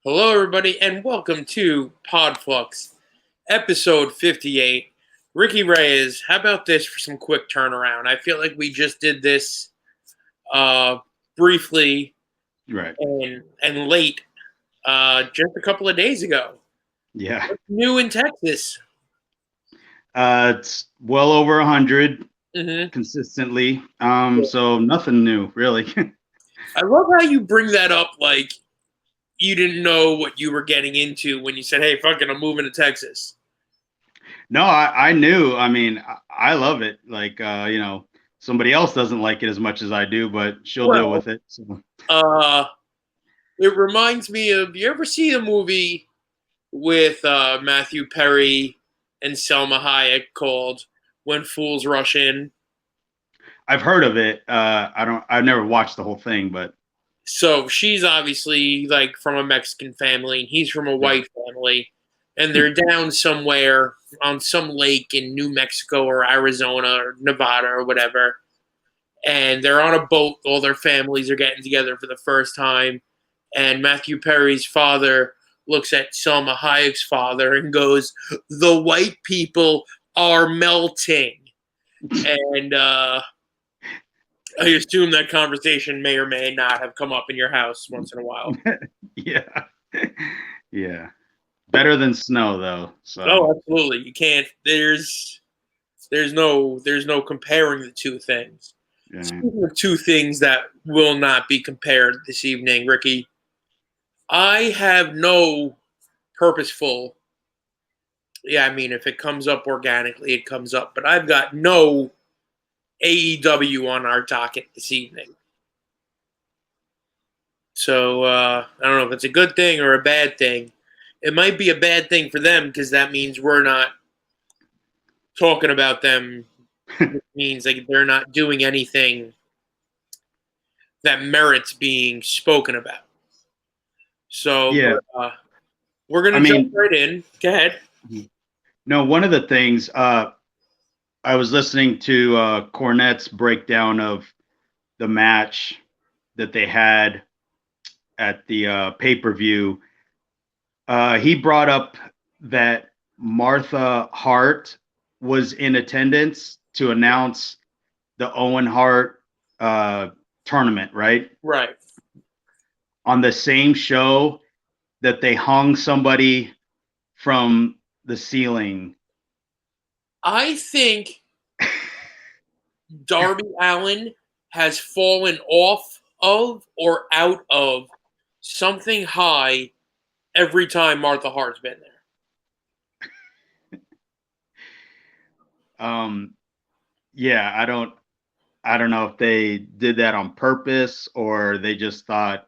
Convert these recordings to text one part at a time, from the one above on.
Hello, everybody, and welcome to Podfluxxx, episode 58. Ricky Reyes, how about this for some quick turnaround? I feel like we just did this briefly Right. and late just a couple of days ago. Yeah. What's new in Texas? It's well over 100 hmm consistently. So nothing new, really. I love how you bring that up like you didn't know what you were getting into when you said, hey, fucking, I'm moving to Texas. No, I knew. I mean, I love it. Like, somebody else doesn't like it as much as I do, but she'll deal Well, with it. So. uh, it reminds me of, you ever see a movie with Matthew Perry and Selma Hayek called "When Fools Rush In"? I've heard of it. I've never watched the whole thing, but So she's obviously like from a Mexican family, and he's from a right. white family, and they're down somewhere on some lake in New Mexico or Arizona or Nevada or whatever, and they're on a boat. All their families are getting together for the first time, and Matthew Perry's father looks at Selma Hayek's father and goes, "The white people are melting." And I assume that conversation may or may not have come up in your house once in a while. Yeah. Yeah. Better than snow, though. So Oh, absolutely. You can't. There's no comparing the two things. yeah. Speaking of two things that will not be compared this evening, Ricky, I have no purposeful. Yeah, I mean, if it comes up organically, it comes up. But I've got no AEW on our docket this evening. So I don't know if it's a good thing or a bad thing. It might be a bad thing for them because that means we're not talking about them. It means like they're not doing anything that merits being spoken about. So, Yeah. we're I gonna jump mean, right in. Go ahead. no, one of the things I was listening to Cornette's breakdown of the match that they had at the pay-per-view. He brought up that Martha Hart was in attendance to announce the Owen Hart tournament, right? Right. On the same show that they hung somebody from the ceiling. I think Darby Allin has fallen off of or out of something high every time Martha Hart's been there. Um, yeah, I don't know if they did that on purpose or they just thought,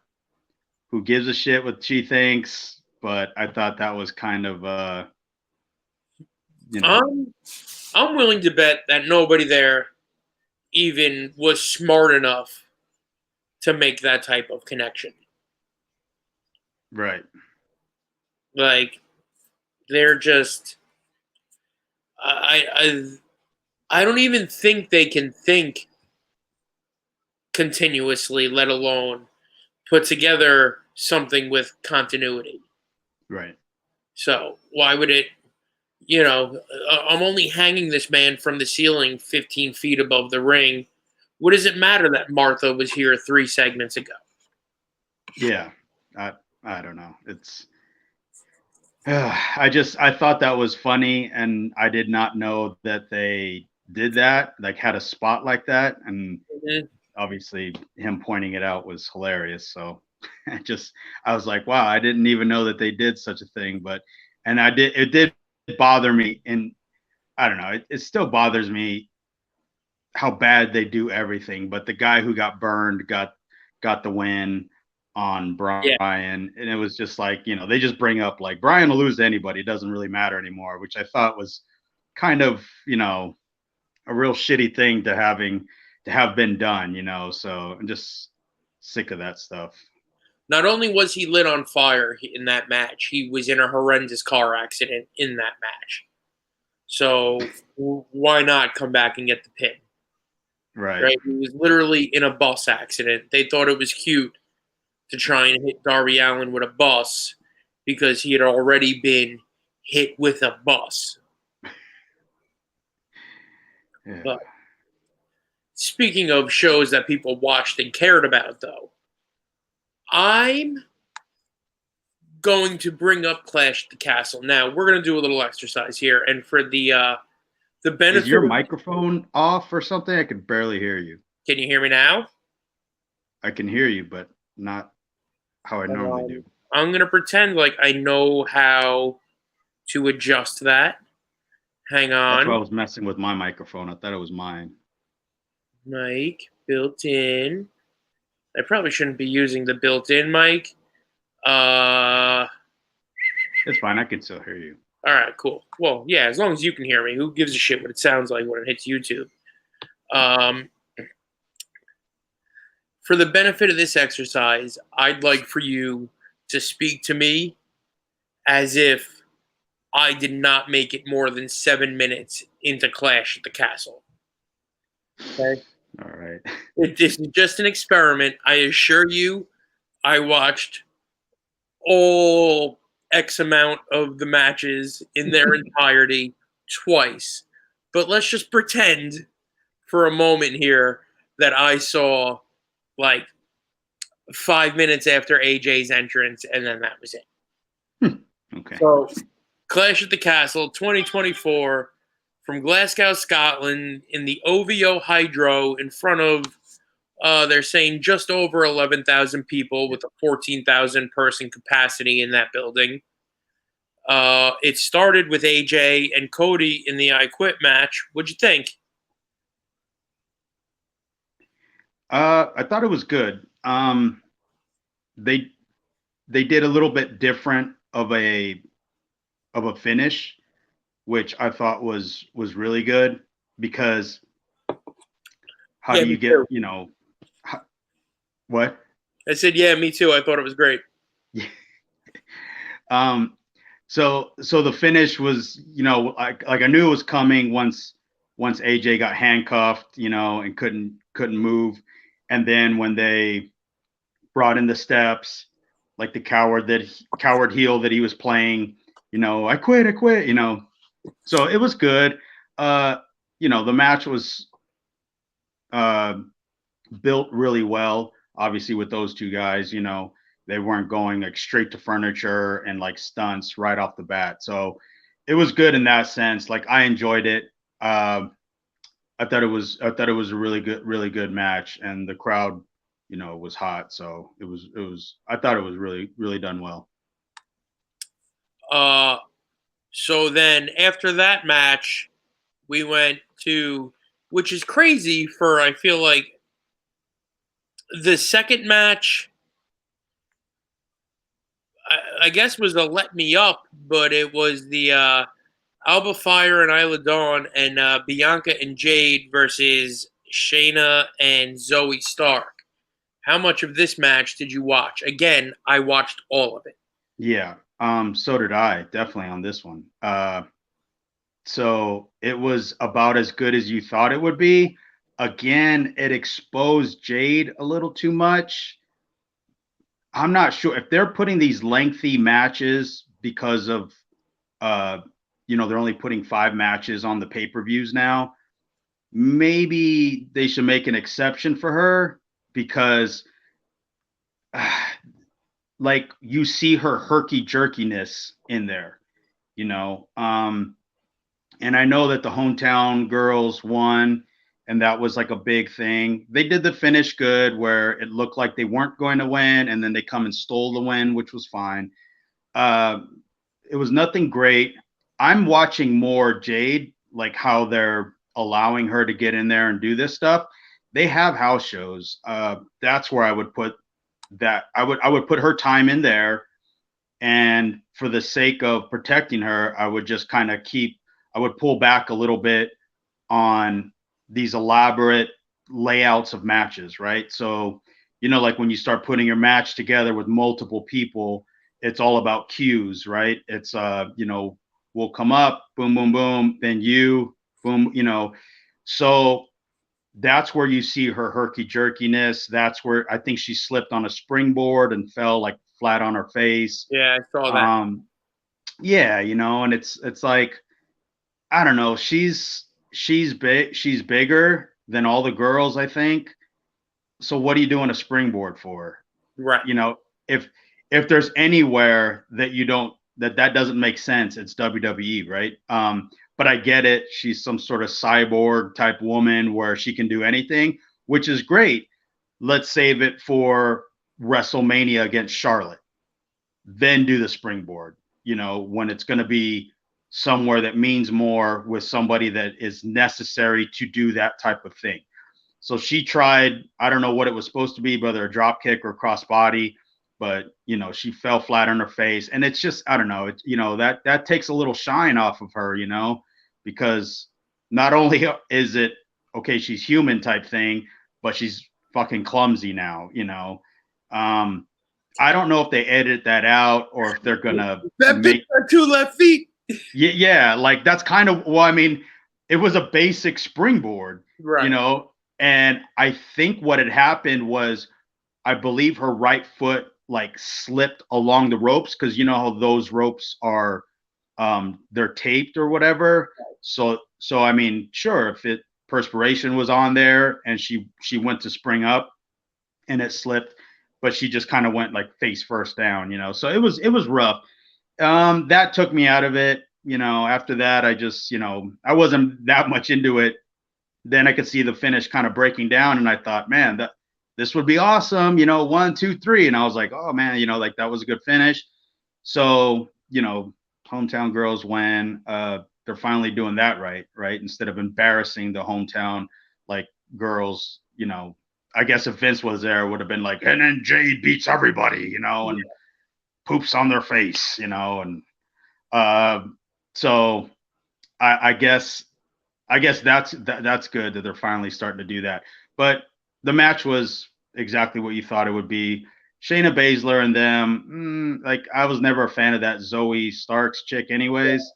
who gives a shit what she thinks? But I thought that was kind of you know, I'm willing to bet that nobody there even was smart enough to make that type of connection. right. Like they're just I don't even think they can think continuously, let alone put together something with continuity. Right. So why would it? I'm only hanging this man from the ceiling 15 feet above the ring. What does it matter that Martha was here 3 segments ago? Yeah. I I don't know. It's I thought that was funny and I did not know that they did that, like had a spot like that, and Mhm. obviously him pointing it out was hilarious. So I was like, wow, I didn't even know that they did such a thing, but and it did bother me, and I don't know, it still bothers me how bad they do everything. But the guy who got burned got the win on Yeah. Brian, and it was just like, they just bring up like Brian will lose to anybody, it doesn't really matter anymore, which I thought was kind of, a real shitty thing to have been done, so I'm just sick of that stuff. Not only was he lit on fire in that match, he was in a horrendous car accident in that match. So why not come back and get the pin? Right. Right? He was literally in a bus accident. They thought it was cute to try and hit Darby Allin with a bus, because he had already been hit with a bus. Yeah. But speaking of shows that people watched and cared about, though, I'm going to bring up Clash at the Castle. Now, we're going to do a little exercise here, and for the benefit... Is your microphone off or something? I can barely hear you. Can you hear me now? I can hear you, but not how I normally do. I'm going to pretend like I know how to adjust that. Hang on. That's why I was messing with my microphone. I thought it was mine. Mic built in. I probably shouldn't be using the built-in mic. It's fine. I can still hear you. All right, cool. Well, yeah, as long as you can hear me. Who gives a shit what it sounds like when it hits YouTube? For the benefit of this exercise, I'd like for you to speak to me as if I did not make it more than 7 minutes into Clash at the Castle. Okay? All right. This is just an experiment. I assure you, I watched all X amount of the matches in their entirety twice. But let's just pretend for a moment here that I saw like 5 minutes after AJ's entrance, and then that was it. Okay. So, Clash at the Castle 2024 from Glasgow, Scotland, in the OVO Hydro in front of, they're saying just over 11,000 people with a 14,000 person capacity in that building. It started with AJ and Cody in the I Quit match. What'd you think? I thought it was good. They did a little bit different of a finish, which I thought was really good, because how do you get, what? I said, yeah, me too. I thought it was great. So the finish was, like I knew it was coming once AJ got handcuffed, and couldn't move. And then when they brought in the steps, like the coward heel that he was playing, I quit. So it was good. The match was built really well, obviously, with those two guys. They weren't going like straight to furniture and like stunts right off the bat. So it was good in that sense. Like, I enjoyed it. I thought it was a really good match, and the crowd, was hot. So I thought it was really done well. So then after that match, we went to, which is crazy for, I feel like, the second match, I guess, was a let me up, but it was the Alba Fire and Isla Dawn and Bianca and Jade versus Shayna and Zoe Stark. How much of this match did you watch? Again, I watched all of it. Yeah. So did I, definitely, on this one. So it was about as good as you thought it would be. Again, it exposed Jade a little too much. I'm not sure if they're putting these lengthy matches because of, they're only putting 5 matches on the pay-per-views now. Maybe they should make an exception for her, because like, you see her herky jerkiness in there, and I know that the hometown girls won, and that was like a big thing. They did the finish good, where it looked like they weren't going to win, and then they come and stole the win, which was fine. It was nothing great. I'm watching more Jade, like how they're allowing her to get in there and do this stuff. They have house shows. That's where I would put that. I would put her time in there, and for the sake of protecting her, I would just kind of I would pull back a little bit on these elaborate layouts of matches, right? So, like when you start putting your match together with multiple people, it's all about cues, right? It's, we'll come up, boom, boom, boom, then you, boom, So that's where you see her herky jerkiness. That's where I think she slipped on a springboard and fell like flat on her face. Yeah, I saw that. Yeah, you know, and it's like, I don't know, she's bigger than all the girls, I think. So what are you doing a springboard for? Right. You know, if there's anywhere that you don't that doesn't make sense, it's WWE, right? But I get it. She's some sort of cyborg type woman where she can do anything, which is great. Let's save it for WrestleMania against Charlotte. Then do the springboard, you know, when it's going to be somewhere that means more with somebody that is necessary to do that type of thing. So she tried, I don't know what it was supposed to be, whether a drop kick or crossbody, but you know, she fell flat on her face. And it's just, I don't know, it, you know, that takes a little shine off of her, you know, because not only is it okay, she's human type thing, but she's fucking clumsy now, you know. I don't know if they edit that out or if they're gonna that make two left feet. Yeah, like that's kind of, well, I mean, it was a basic springboard, Right. you know, and I think what had happened was, I believe her right foot like slipped along the ropes, because you know how those ropes are, they're taped or whatever. So I mean, sure, if it perspiration was on there and she went to spring up and it slipped, but she just kind of went like face first down, you know. So it was rough. That took me out of it. You know, after that, I just, you know, I wasn't that much into it. Then I could see the finish kind of breaking down, and I thought, man, this would be awesome. You know, 1, 2, 3, and I was like, oh man, you know, like that was a good finish. So, you know, hometown girls win. They're finally doing that right? Instead of embarrassing the hometown like girls, you know. I guess if Vince was there, it would have been like, and then Jade beats everybody, you know, and poops on their face, you know, and so I guess that's good that they're finally starting to do that. But the match was exactly what you thought it would be. Shayna Baszler and them, like I was never a fan of that Zoe Starks chick, anyways.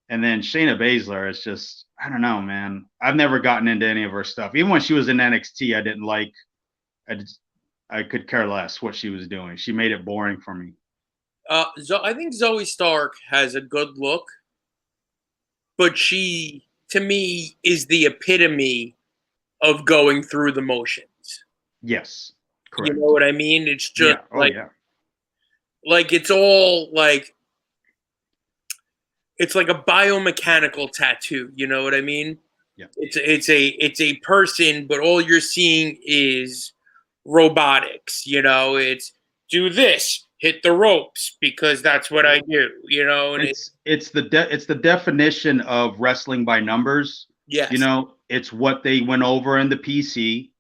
And then Shayna Baszler is just, I don't know, man. I've never gotten into any of her stuff. Even when she was in NXT, I didn't like. I could care less what she was doing. She made it boring for me. I think Zoe Stark has a good look, but she, to me, is the epitome of going through the motions. Yes, You correct. know what I mean? It's just Yeah. Oh yeah. like it's all like it's like a biomechanical tattoo. You know what I mean? Yeah. It's a person, but all you're seeing is robotics. You know, it's do this, hit the ropes because that's what I do. You know, and It's the definition of wrestling by numbers. yes, You know, it's what they went over in the PC,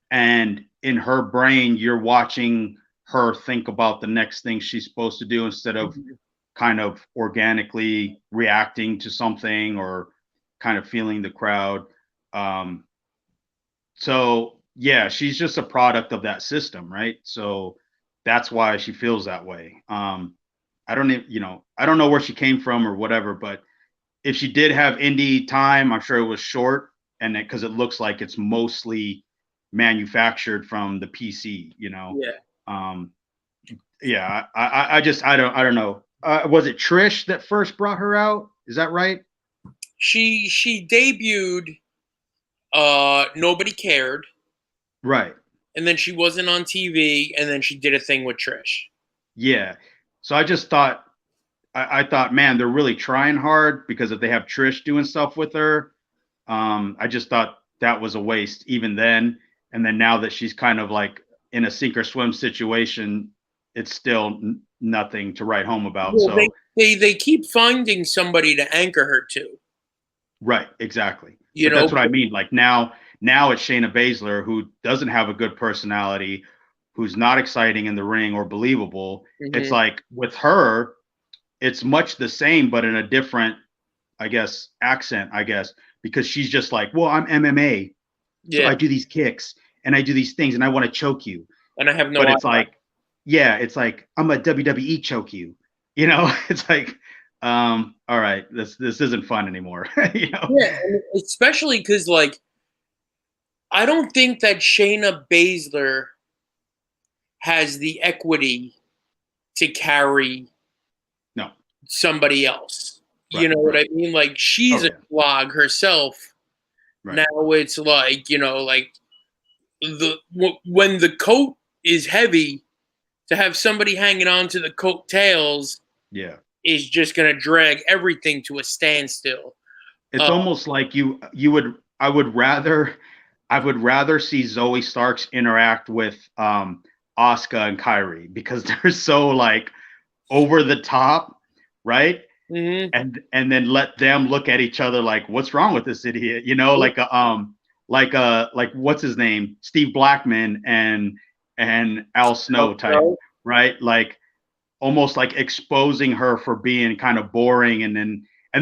and in her brain, you're watching her think about the next thing she's supposed to do instead of kind of organically reacting to something or kind of feeling the crowd. Um, so yeah, she's just a product of that system, right? So that's why she feels that way. I don't even, you know, I don't know where she came from or whatever, but if she did have indie time, I'm sure it was short, and because it looks like it's mostly manufactured from the PC, you know. yeah. Um, yeah, I don't know. Was it Trish that first brought her out? Is that right? She debuted. Nobody cared, Right. and then she wasn't on TV, and then she did a thing with Trish. Yeah. So I just thought, I thought, man, they're really trying hard, because if they have Trish doing stuff with her, I just thought that was a waste even then. And then now that she's kind of like in a sink or swim situation, it's still nothing to write home about. Well, So they keep finding somebody to anchor her to. right, exactly. You But know, that's what I mean. Like now it's Shayna Baszler, who doesn't have a good personality, who's not exciting in the ring or believable. It's like with her, it's much the same, but in a different, I guess, accent, I guess, because she's just like, well, I'm MMA. So yeah, I do these kicks and I do these things and I want to choke you. and I have no But it's idea. like, yeah, it's like, I'm a WWE choke you. You know, it's like, all right, this isn't fun anymore. You know? Yeah, and especially because like I don't think that Shayna Baszler has the equity to carry No. somebody else. You Right. know what Right. I mean? Like, she's Oh a yeah. slog herself. Right. Now it's like, like when the coat is heavy, to have somebody hanging on to the coat tails Yeah. is just going to drag everything to a standstill. It's almost like you would I would rather see Zoe Starks interact with Asuka and Kyrie because they're so like over the top, right? Mm-hmm. And then let them look at each other like, what's wrong with this idiot? Like what's his name? Steve Blackman and Al Snow type, right? Like almost like exposing her for being kind of boring, and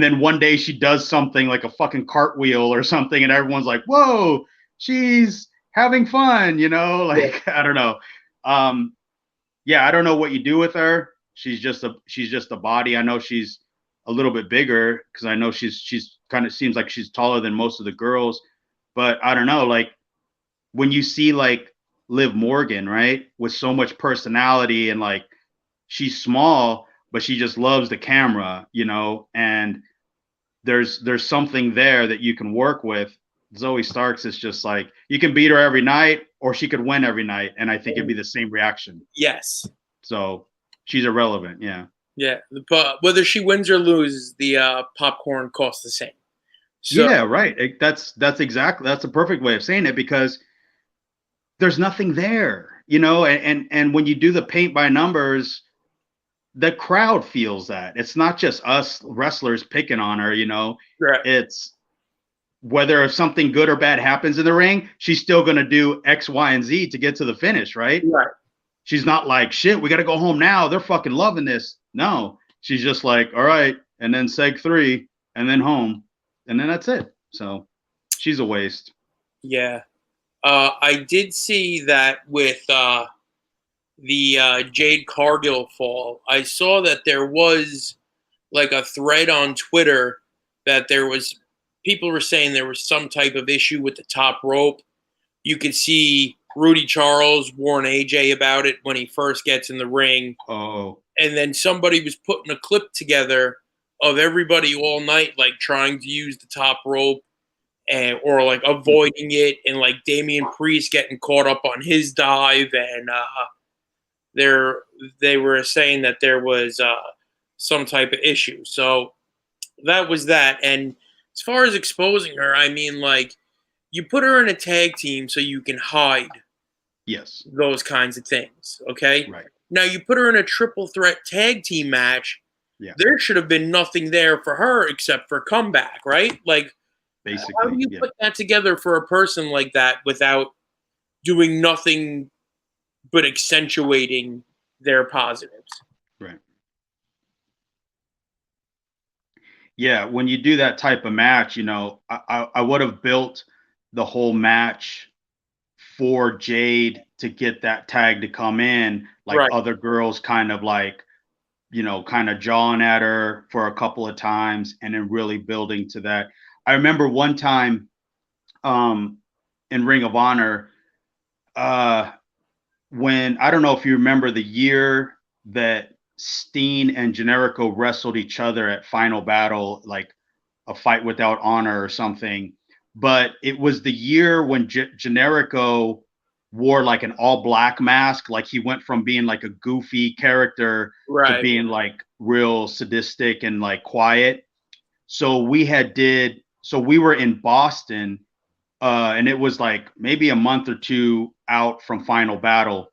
then one day she does something like a fucking cartwheel or something and everyone's like, whoa, she's having fun, like I don't know. um yeah, I don't know what you do with her. She's just a body. I know she's a little bit bigger because I know she's kind of seems like she's taller than most of the girls, but I don't know, like when you see like Liv Morgan, right, with so much personality and like she's small, but she just loves the camera, and there's something there that you can work with. Zoe Starks is just like you can beat her every night, or she could win every night, and I think it'd be the same reaction. Yes. So she's irrelevant. Yeah. Yeah. But whether she wins or loses, the popcorn costs the same. So, Yeah. Right. That's a perfect way of saying it because there's nothing there, and when you do the paint by numbers, the crowd feels that. It's not just us wrestlers picking on her, right. It's whether if something good or bad happens in the ring, she's still going to do X, Y, and Z to get to the finish, right? Right. She's not like, shit, we got to go home now. They're fucking loving this. No, she's just like, all right. And then seg 3 and then home. And then that's it. So she's a waste. Yeah. I did see that with the Jade Cargill fall. I saw that there was like a thread on Twitter that there was people were saying there was some type of issue with the top rope. You could see Rudy Charles warn AJ about it when he first gets in the ring. Oh. And then somebody was putting a clip together of everybody all night like trying to use the top rope or like avoiding it, and like Damian Priest getting caught up on his dive, and they were saying that there was some type of issue. So that was that. And as far as exposing her, I mean, like, you put her in a tag team so you can hide Yes. those kinds of things. Okay. Right. Now you put her in a triple threat tag team match. Yeah. There should have been nothing there for her except for comeback, right? Like, basically, how do you put that together for a person like that without doing nothing but accentuating their positives? Right. Yeah, when you do that type of match, I would have built the whole match for Jade to get that tag to come in, like Right. other girls kind of like, kind of jawing at her for a couple of times and then really building to that. I remember one time in Ring of Honor, when I don't know if you remember the year that Steen and Generico wrestled each other at Final Battle, like a fight without honor or something. But it was the year when Generico wore like an all black mask. Like he went from being like a goofy character to Right. being like real sadistic and like quiet. So we were in Boston, and it was like maybe a month or two out from Final Battle,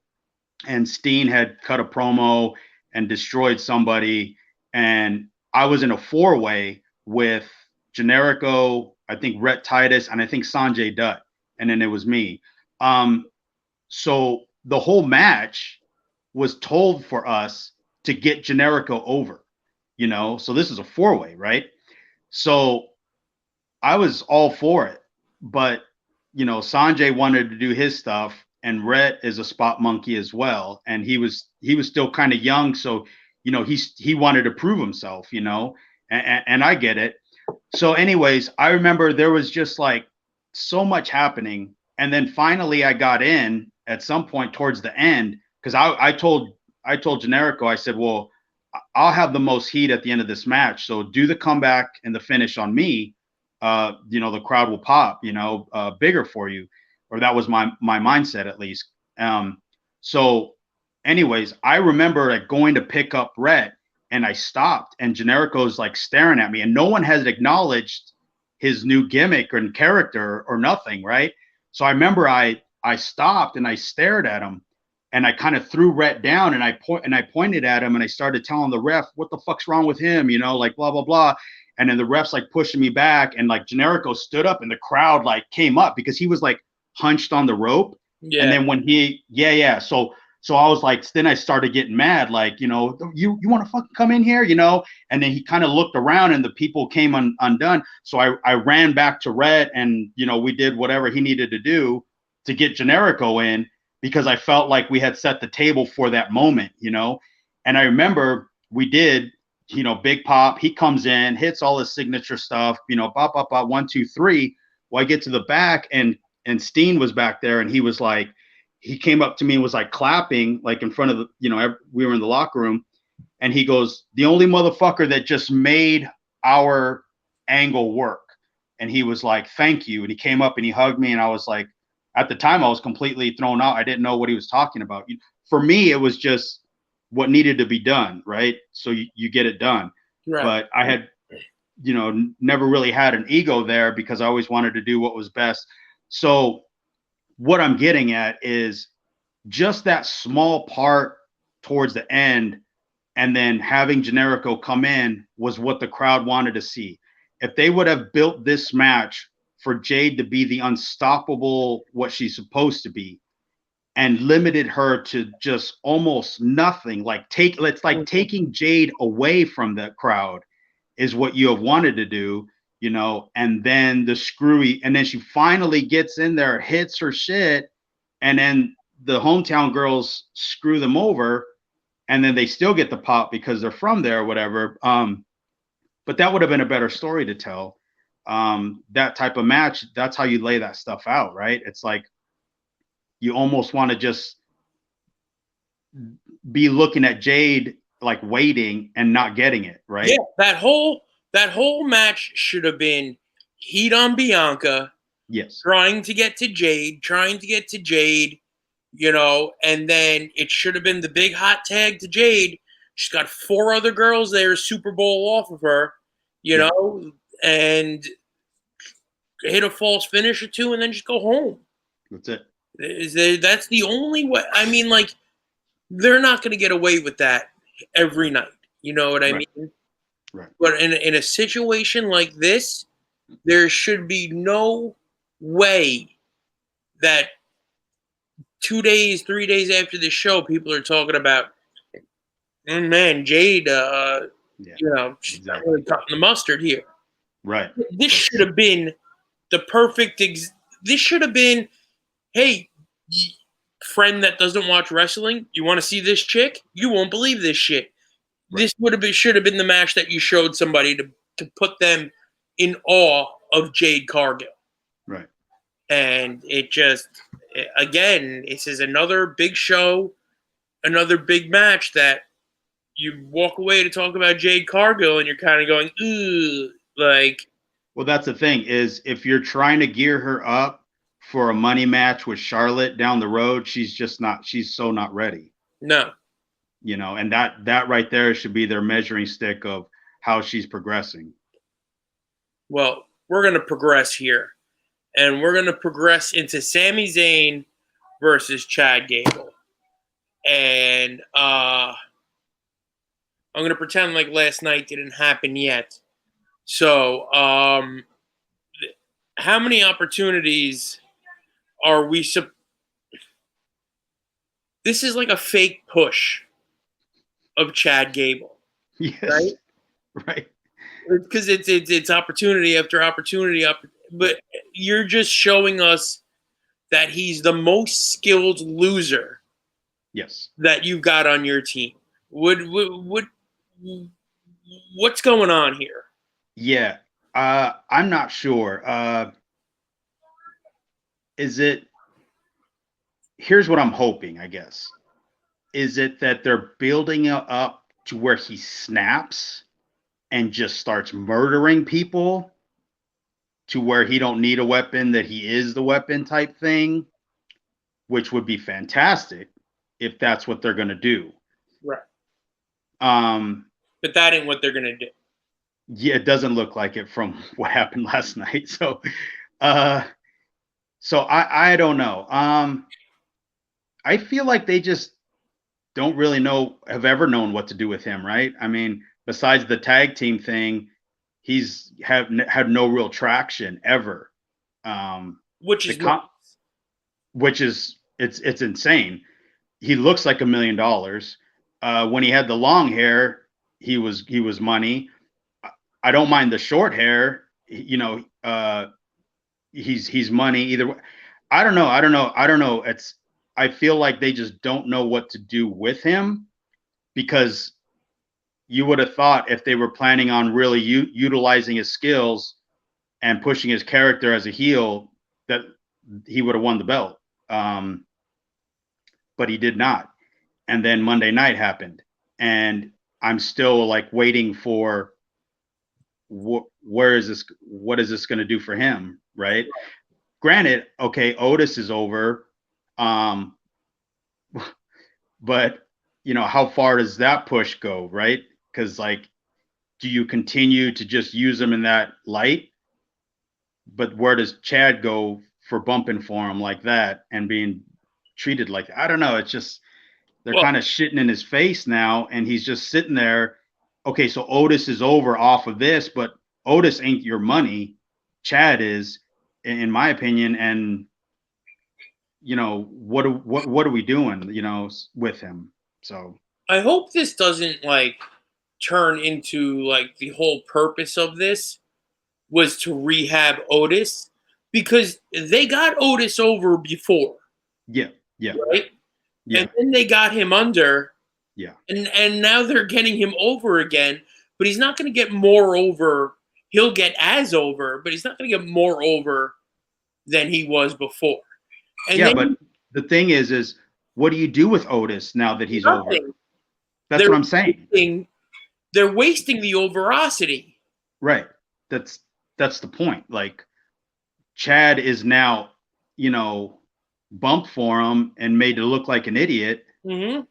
and Steen had cut a promo and destroyed somebody, and I was in a 4-way with Generico, I think Rhett Titus, and I think Sanjay Dutt, and then it was me. So the whole match was told for us to get Generico over, so this is a 4-way, right? So I was all for it, but Sanjay wanted to do his stuff, and Rhett is a spot monkey as well, and he was still kind of young, so he wanted to prove himself, and I get it. So, anyways, I remember there was just like so much happening, And then finally I got in at some point towards the end, because I told Generico, I said, well, I'll have the most heat at the end of this match. So do the comeback and the finish on me. The crowd will pop, bigger for you. Or that was my mindset, at least. So anyways, I remember like going to pick up Rhett, and I stopped, and Generico's like staring at me, and no one has acknowledged his new gimmick or character or nothing, right? So I remember I stopped and I stared at him, and I kind of threw Rhett down, and I pointed at him, and I started telling the ref, what the fuck's wrong with him, like blah blah blah. And then the ref's like pushing me back, and like Generico stood up, and the crowd like came up because he was like hunched on the rope. Yeah. And then when he so I was like, then I started getting mad, like, you want to fucking come in here, and then he kind of looked around, and the people came undone. So I ran back to Red, and, we did whatever he needed to do to get Generico in, because I felt like we had set the table for that moment, and I remember we did, big pop, he comes in, hits all his signature stuff, pop, pop, pop, 1, 2, 3. Well, I get to the back, and Steen was back there, and he was like, he came up to me and was like clapping, like in front of the, we were in the locker room, and he goes, the only motherfucker that just made our angle work. And he was like, thank you. And he came up and he hugged me. And I was like, at the time I was completely thrown out. I didn't know what he was talking about. For me, it was just what needed to be done. Right. So you get it done. Right. But I had, never really had an ego there, because I always wanted to do what was best. So what I'm getting at is just that small part towards the end, and then having Generico come in was what the crowd wanted to see. If they would have built this match for Jade to be the unstoppable, what she's supposed to be, and limited her to just almost nothing, taking Jade away from the crowd is what you have wanted to do. And then the screwy, and then she finally gets in there, hits her shit, and then the hometown girls screw them over, and then they still get the pop because they're from there or whatever. But that would have been a better story to tell. That type of match, that's how you lay that stuff out, right? It's like you almost want to just be looking at Jade, like waiting and not getting it, right? Yeah, that whole match should have been heat on Bianca. Yes. Trying to get to Jade, and then it should have been the big hot tag to Jade. She's got 4 other girls there, Super Bowl off of her, and hit a false finish or 2 and then just go home. That's it. That's the only way. I mean, like, they're not going to get away with that every night. You know what I mean? Right. But in a situation like this, there should be no way that 2 days, 3 days after the show, people are talking about, man, Jade, she's not really cutting the mustard here. Right. This should have been the perfect. This should have been, hey, friend that doesn't watch wrestling, you want to see this chick? You won't believe this shit. Right. This should have been the match that you showed somebody to put them in awe of Jade Cargill. Right. And it just, again, this is another big show, another big match that you walk away to talk about Jade Cargill and you're kind of going, ooh, like. Well, that's the thing, is if you're trying to gear her up for a money match with Charlotte down the road, she's so not ready. No. And that right there should be their measuring stick of how she's progressing. Well, we're going to progress here. And we're going to progress into Sami Zayn versus Chad Gable. And I'm going to pretend like last night didn't happen yet. So, how many opportunities are we... This is like a fake push of Chad Gable. Yes. Right? Right. Because it's opportunity after opportunity. But you're just showing us that he's the most skilled loser. Yes. That you've got on your team. What's going on here? Yeah. I'm not sure. Is it here's what I'm hoping, I guess. Is it that they're building up to where he snaps and just starts murdering people to where he don't need a weapon, that he is the weapon type thing, which would be fantastic if that's what they're going to do. Right. Um, but that ain't what they're going to do. Yeah, it doesn't look like it from what happened last night. So, I don't know. I feel like they just don't really have ever known what to do with him, right? I mean, besides the tag team thing, he's had no real traction ever. Which is nuts. Which is it's insane. He looks like $1 million. When he had the long hair, he was money. I don't mind the short hair. You know, he's money either way. I don't know. I feel like they just don't know what to do with him, because you would have thought if they were planning on really utilizing his skills and pushing his character as a heel, that he would have won the belt. But he did not. And then Monday night happened, and I'm still like waiting for what is this going to do for him, right? Granted, okay, Otis is over, but you know, how far does that push go, right? Because like, do you continue to just use him in that light? But where does Chad go for bumping for him like that and being treated like that? I don't know. It's just they're kind of shitting in his face now, and he's just sitting there. Okay, so Otis is over off of this, but Otis ain't your money. Chad is, in my opinion. And you know, what are we doing, you know, with him? So I hope this doesn't like turn into like the whole purpose of this was to rehab Otis, because they got Otis over before. Yeah. Right? Yeah. And then they got him under. Yeah. And now they're getting him over again, but he's not going to get more over. He'll get as over, but he's not going to get more over than he was before. And yeah, but the thing is what do you do with Otis now that he's nothing. over? That's what I'm saying. They're wasting the overosity. Right. That's the point. Like, Chad is now, you know, bumped for him and made to look like an idiot. Mm-hmm.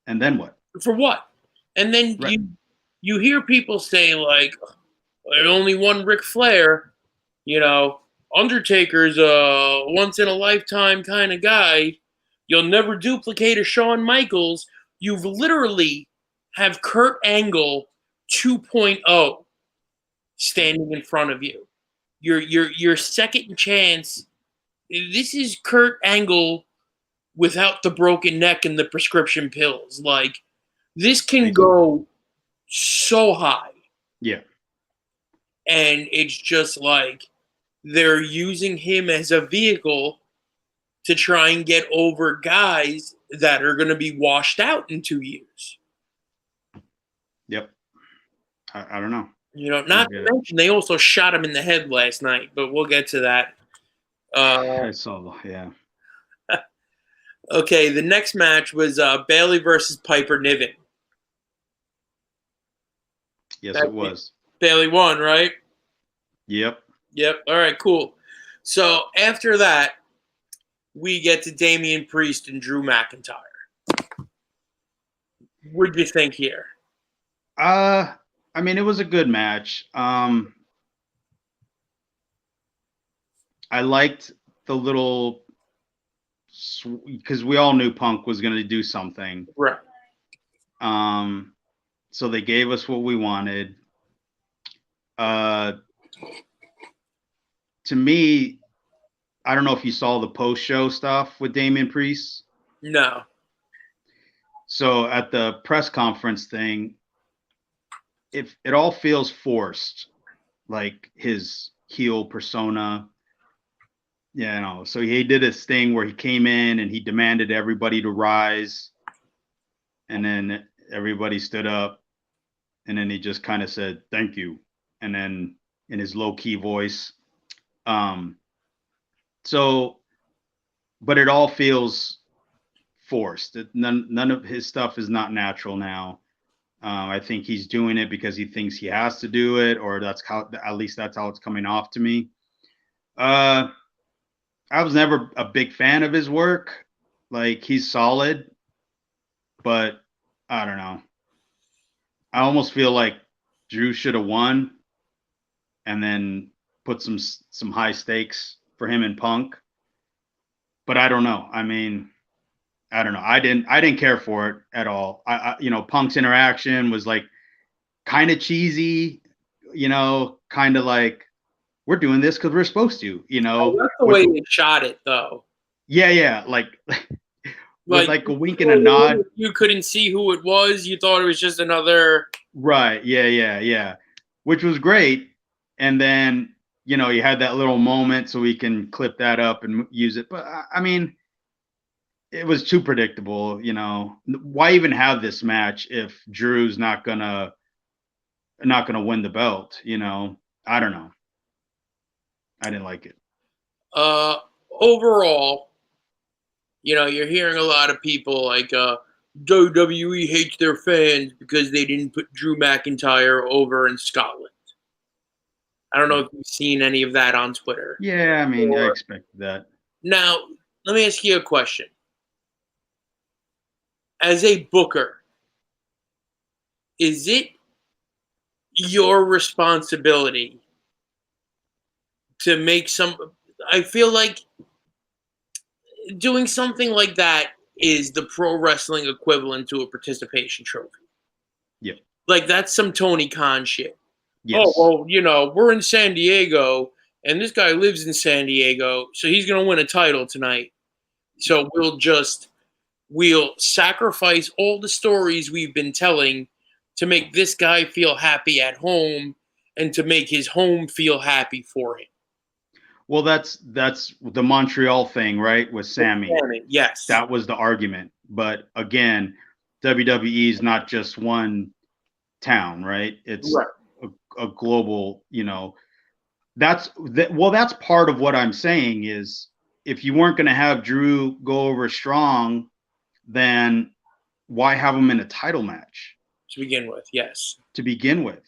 And then what? For what? And then you hear people say like, "There's only one Ric Flair," you know. Undertaker's a once in a lifetime kind of guy. You'll never duplicate a Shawn Michaels. You've literally have Kurt Angle 2.0 standing in front of you. Your second chance. This is Kurt Angle without the broken neck and the prescription pills. Like, this can go so high. Yeah. And it's just like they're using him as a vehicle to try and get over guys that are going to be washed out in 2 years. Yep. I don't know. You know, not to mention they also shot him in the head last night, but we'll get to that. I saw, yeah. Okay, the next match was Bayley versus Piper Niven. Yes, it was. Bayley won, right? Yep. All right, cool. So after that, we get to Damian Priest and Drew McIntyre. What did you think here? I mean, it was a good match. I liked the little, because we all knew Punk was going to do something. Right. So they gave us what we wanted. To me, I don't know if you saw the post-show stuff with Damian Priest. No. So at the press conference thing, it all feels forced, like his heel persona. Yeah, you know, so he did his thing where he came in and he demanded everybody to rise, and then everybody stood up, and then he just kind of said thank you, and then in his low-key voice. So but it all feels forced. None of his stuff is not natural now. I think he's doing it because he thinks he has to do it, or that's how, at least that's how it's coming off to me. I was never a big fan of his work. Like, he's solid, but I don't know. I almost feel like Drew should have won and then put some high stakes for him and Punk. But I don't know. I mean, I don't know. I didn't care for it at all. Punk's interaction was like kind of cheesy, kind of like, we're doing this because we're supposed to, I like the way they shot it, though. Yeah, like with like a wink and a nod. You couldn't see who it was. You thought it was just another. Right. Yeah. Which was great. And then, you had that little moment, so we can clip that up and use it. But I mean, it was too predictable. Why even have this match if Drew's not gonna win the belt? I don't know. I didn't like it. Overall, you're hearing a lot of people like WWE hates their fans because they didn't put Drew McIntyre over in Scotland. I don't know if you've seen any of that on Twitter. Yeah, I mean, I expected that. Now, let me ask you a question. As a booker, is it your responsibility to make some? I feel like doing something like that is the pro wrestling equivalent to a participation trophy. Yeah. Like, that's some Tony Khan shit. Yes. Oh, well, we're in San Diego, and this guy lives in San Diego, so he's going to win a title tonight. So we'll sacrifice all the stories we've been telling to make this guy feel happy at home and to make his home feel happy for him. Well, that's the Montreal thing, right? With Sammy. Yes. That was the argument. But again, WWE is not just one town, right? It's right. A global, that's part of what I'm saying is, if you weren't going to have Drew go over strong, then why have him in a title match? To begin with, yes. To begin with.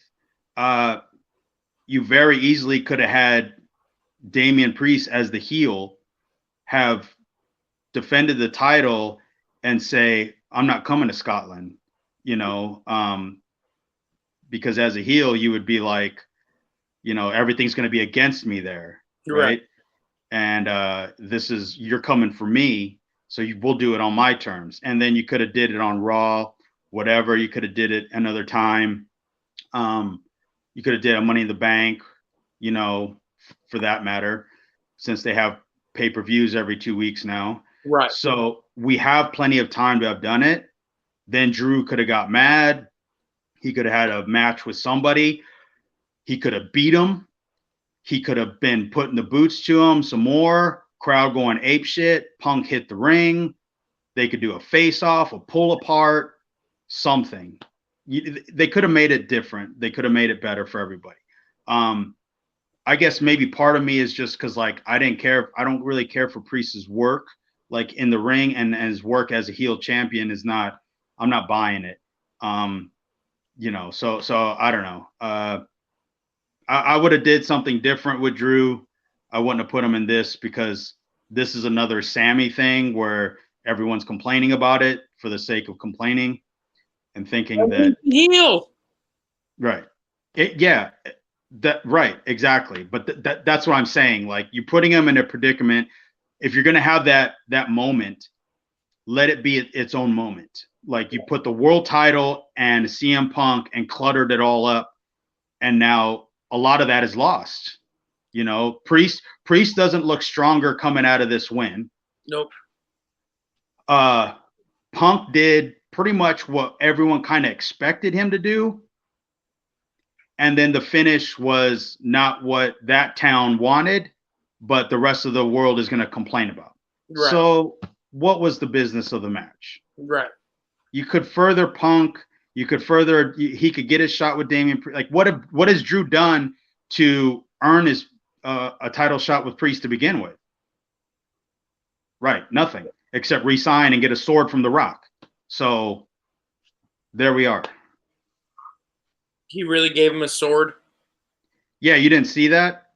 You very easily could have had Damian Priest as the heel, have defended the title and say, I'm not coming to Scotland, because as a heel, you would be like, everything's going to be against me there. Right. And you're coming for me. So we'll do it on my terms. And then you could have did it on Raw, whatever. You could have did it another time. You could have did a Money in the Bank, for that matter, since they have pay-per-views every 2 weeks now. Right. So we have plenty of time to have done it. Then Drew could have got mad. He could have had a match with somebody. He could have beat him. He could have been putting the boots to him some more. Crowd going ape shit. Punk hit the ring. They could do a face-off, a pull apart, something. They could have made it different. They could have made it better for everybody. I guess maybe part of me is just because, like, I don't really care for Priest's work, like, in the ring, and his work as a heel champion I'm not buying it. So I don't know. I would have did something different with Drew. I wouldn't have put him in this, because this is another Sammy thing where everyone's complaining about it for the sake of complaining and thinking that heel. Right. Right. Exactly. But that's what I'm saying. Like, you're putting him in a predicament. If you're going to have that moment, let it be its own moment. Like, you put the world title and CM Punk and cluttered it all up. And now a lot of that is lost. Priest doesn't look stronger coming out of this win. Nope. Punk did pretty much what everyone kind of expected him to do. And then the finish was not what that town wanted, but the rest of the world is going to complain about. Right. So what was the business of the match? Right. You could further Punk. He could get his shot with Damian. Like, what has Drew done to earn his a title shot with Priest to begin with? Right. Nothing except resign and get a sword from The Rock. So there we are. He really gave him a sword? Yeah, you didn't see that?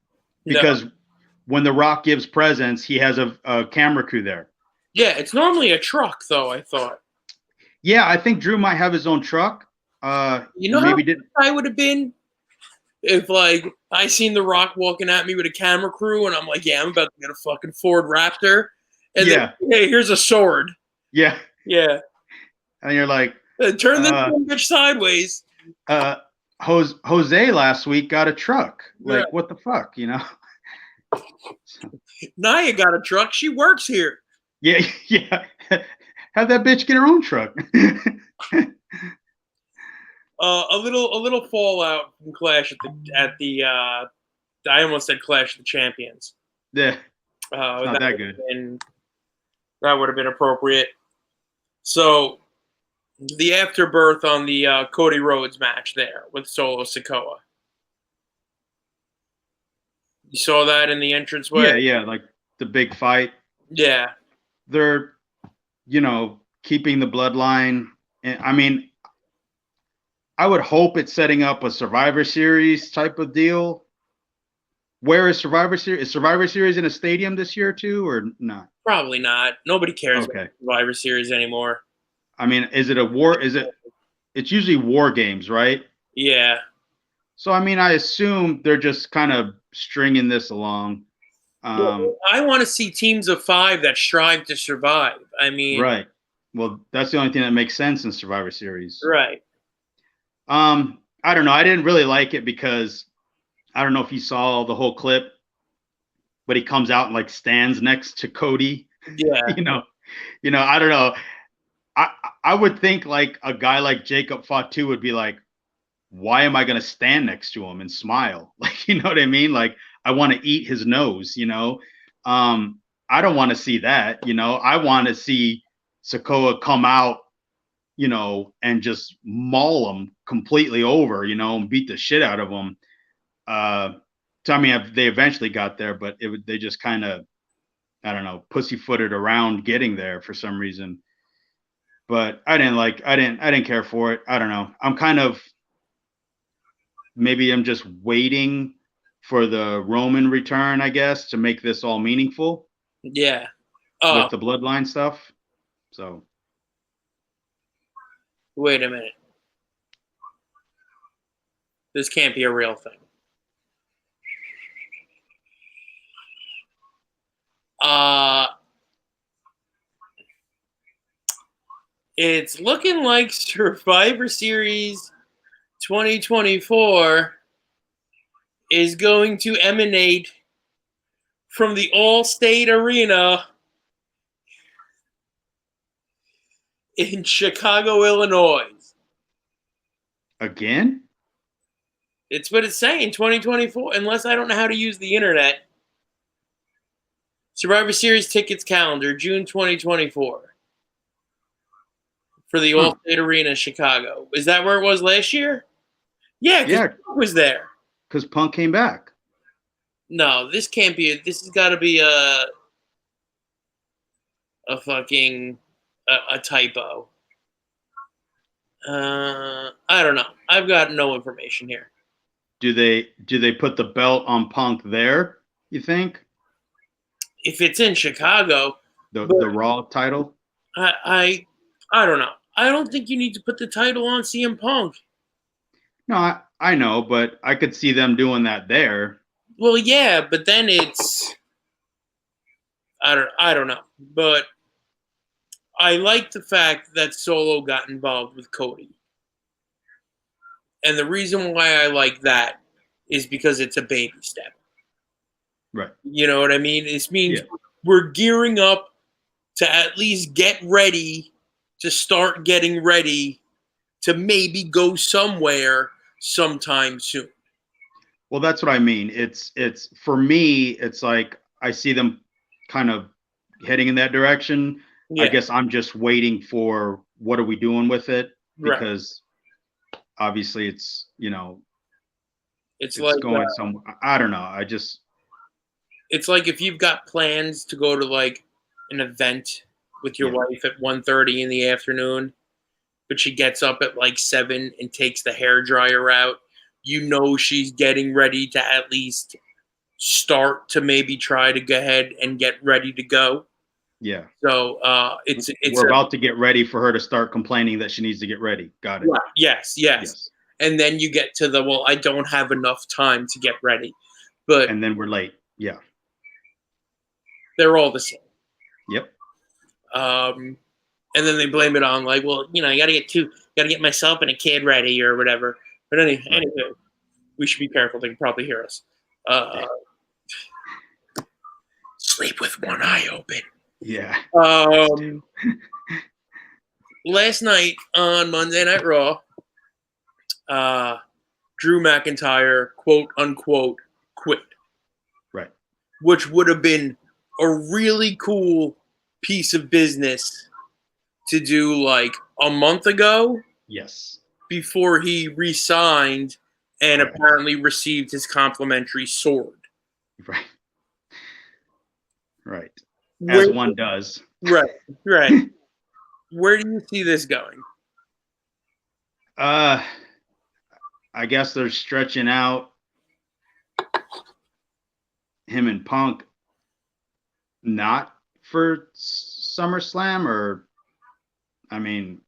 Because No. when The Rock gives presents, he has a camera crew there. Yeah, it's normally a truck, though, I thought. Yeah, I think Drew might have his own truck. You know Maybe how didn't. I would have been if, like, I seen The Rock walking at me with a camera crew, and I'm like, yeah, I'm about to get a fucking Ford Raptor. And Yeah. then, hey, here's a sword. Yeah. Yeah. And you're like, Turn this bitch sideways. Jose last week got a truck. Like, Right. what the fuck, you know? Naya got a truck. She works here. Yeah, yeah. Have that bitch get her own truck. A little fallout from Clash at the I almost said Clash of the Champions. Yeah, it's not that good. That would have been appropriate. So the afterbirth on the Cody Rhodes match there with Solo Sikoa. You saw that in the entranceway? Yeah, like the big fight. Yeah. They're, keeping the bloodline. And I mean, I would hope it's setting up a Survivor Series type of deal. Where is Survivor Series? Is Survivor Series in a stadium this year too, or not? Probably not. Nobody cares Okay. about Survivor Series anymore. I mean, is it a war? It's usually war games, right? Yeah. So, I mean, I assume they're just kind of stringing this along. I want to see teams of 5 that strive to survive. I mean, right. Well, that's the only thing that makes sense in Survivor Series. Right. I don't know. I didn't really like it because I don't know if you saw the whole clip, but he comes out and like stands next to Cody. Yeah. I don't know. I would think like a guy like Jacob Fatu would be like, why am I going to stand next to him and smile? Like, you know what I mean? Like, I want to eat his nose, I don't want to see that, I want to see Sikoa come out, and just maul him completely over, and beat the shit out of him. They eventually got there, but they just kind of, I don't know, pussyfooted around getting there for some reason. But I didn't care for it. I don't know. Maybe I'm just waiting for the Roman return, I guess, to make this all meaningful. Yeah. With the bloodline stuff. So. Wait a minute. This can't be a real thing. It's looking like Survivor Series 2024 is going to emanate from the All-State Arena in Chicago, Illinois. Again? It's what it's saying, 2024, unless I don't know how to use the internet. Survivor Series tickets calendar, June 2024. For the All-State Arena, Chicago. Is that where it was last year? Yeah, because Punk was there. Because Punk came back. No, this can't be. This has got to be a fucking a typo. I don't know. I've got no information here. Do they put the belt on Punk there, you think? If it's in Chicago, the Raw title? I don't know. I don't think you need to put the title on CM Punk. No, I know, but I could see them doing that there. Well, yeah, but then it's I don't know. But I like the fact that Solo got involved with Cody. And the reason why I like that is because it's a baby step. Right. You know what I mean? This means we're gearing up to at least get ready, to start getting ready to maybe go somewhere sometime soon. Well, that's what I mean. It's for me, it's like I see them kind of heading in that direction. Yeah. I guess I'm just waiting for what are we doing with it? Because obviously it's, it's like going somewhere. I don't know. It's like if you've got plans to go to like an event with your wife at 1:30 in the afternoon, but she gets up at like 7 and takes the hair dryer out. You know she's getting ready to at least start to maybe try to go ahead and get ready to go. Yeah. So we're about to get ready for her to start complaining that she needs to get ready. Got it. Right. Yes. And then you get to the, well, I don't have enough time to get ready. And then we're late. Yeah. They're all the same. Yep. And then they blame it on like, well, you know, I gotta get myself and a kid ready or whatever. But anyway, we should be careful. They can probably hear us. Sleep with one eye open. Yeah. Last night on Monday Night Raw, Drew McIntyre, quote unquote, quit. Right. Which would have been a really cool piece of business to do like a month ago. Yes. Before he re-signed and apparently received his complimentary sword. Right. Right. As one does. Right. Where do you see this going? I guess they're stretching out him and Punk not for SummerSlam, or I mean,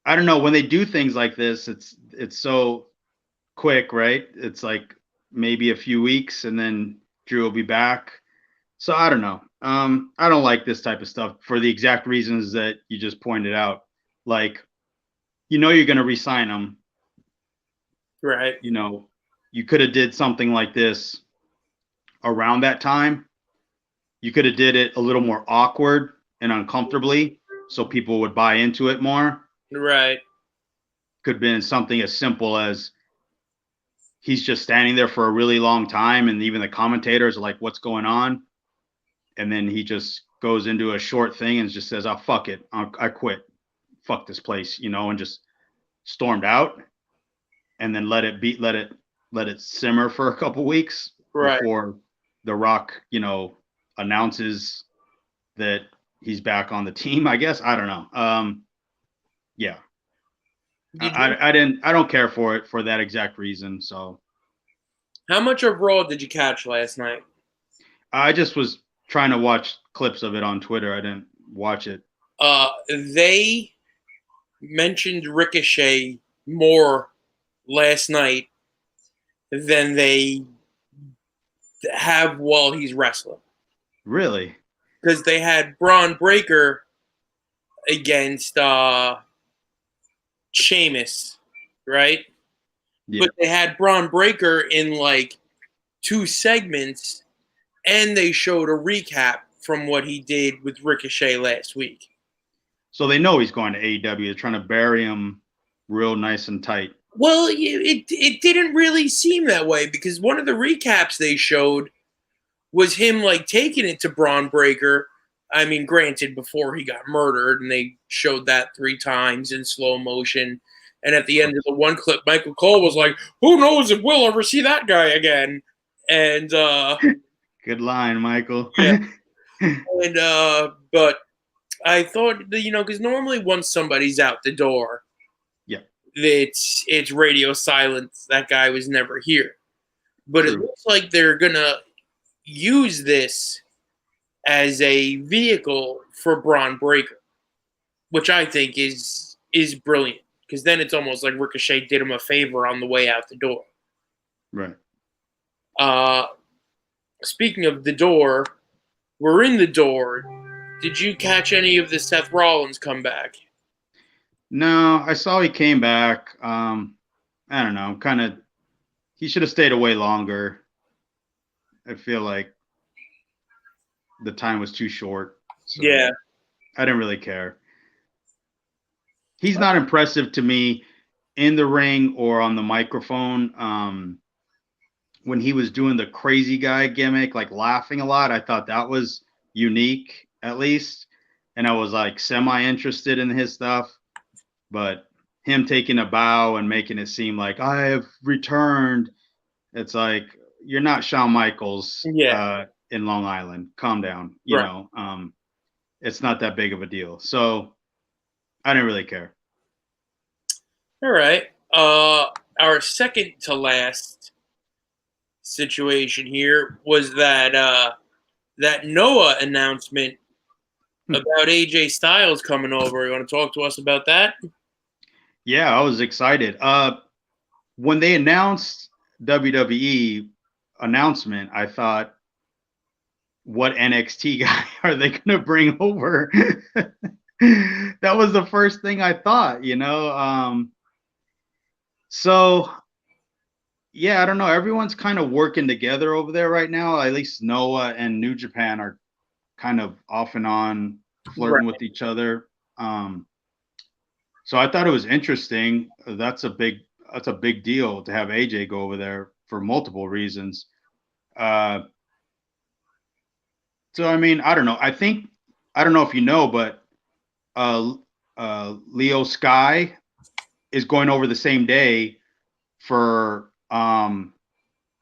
I don't know. When they do things like this, it's so quick, right? It's like maybe a few weeks and then Drew will be back. So I don't know. I don't like this type of stuff for the exact reasons that you just pointed out. Like, you know, you're going to re-sign him. Right. You know, you could have did something like this around that time. You could have did it a little more awkward and uncomfortably so people would buy into it more. Right. Could have been something as simple as he's just standing there for a really long time and even the commentators are like, what's going on? And then he just goes into a short thing and just says, oh, fuck it. I quit. Fuck this place, you know, and just stormed out and then let it simmer for a couple weeks before The Rock, you know, announces that he's back on the team, I guess. I don't know. Yeah. I don't care for it for that exact reason. So how much of Raw did you catch last night? I just was trying to watch clips of it on Twitter. I didn't watch it. They mentioned Ricochet more last night than they have while he's wrestling. Really? Because they had Braun Breaker against Sheamus, right? Yeah. But they had Braun Breaker in like 2 segments, and they showed a recap from what he did with Ricochet last week. So they know he's going to AEW. They're trying to bury him real nice and tight. Well, it didn't really seem that way, because one of the recaps they showed was him like taking it to Braun Breaker. I mean, granted, before he got murdered, and they showed that 3 times in slow motion. And at the end of the one clip, Michael Cole was like, "Who knows if we'll ever see that guy again?" And good line, Michael. Yeah. And but I thought that, you know, because normally once somebody's out the door, it's radio silence. That guy was never here. But True. It looks like they're gonna use this as a vehicle for Braun Breaker, which I think is brilliant, because then it's almost like Ricochet did him a favor on the way out the door. Right. Speaking of the door, we're in the door. Did you catch any of the Seth Rollins comeback? No, I saw he came back. I don't know. Kind of, he should have stayed away longer. I feel like the time was too short. So yeah. I didn't really care. He's not impressive to me in the ring or on the microphone. When he was doing the crazy guy gimmick, like laughing a lot, I thought that was unique, at least. And I was like semi-interested in his stuff. But him taking a bow and making it seem like I have returned, it's like, you're not Shawn Michaels. Yeah. in Long Island. Calm down. You Right. know, it's not that big of a deal. So I didn't really care. All right. Our second to last situation here was that Noah announcement about AJ Styles coming over. You want to talk to us about that? Yeah, I was excited. When they announced WWE announcement, I thought, what NXT guy are they going to bring over? That was the first thing I thought, you know. So yeah, I don't know. Everyone's kind of working together over there right now. At least Noah and New Japan are kind of off and on Right. flirting with each other. So I thought it was interesting. That's a big deal to have AJ go over there for multiple reasons. So I mean, I don't know. I don't know if you know, but Leo Sky is going over the same day for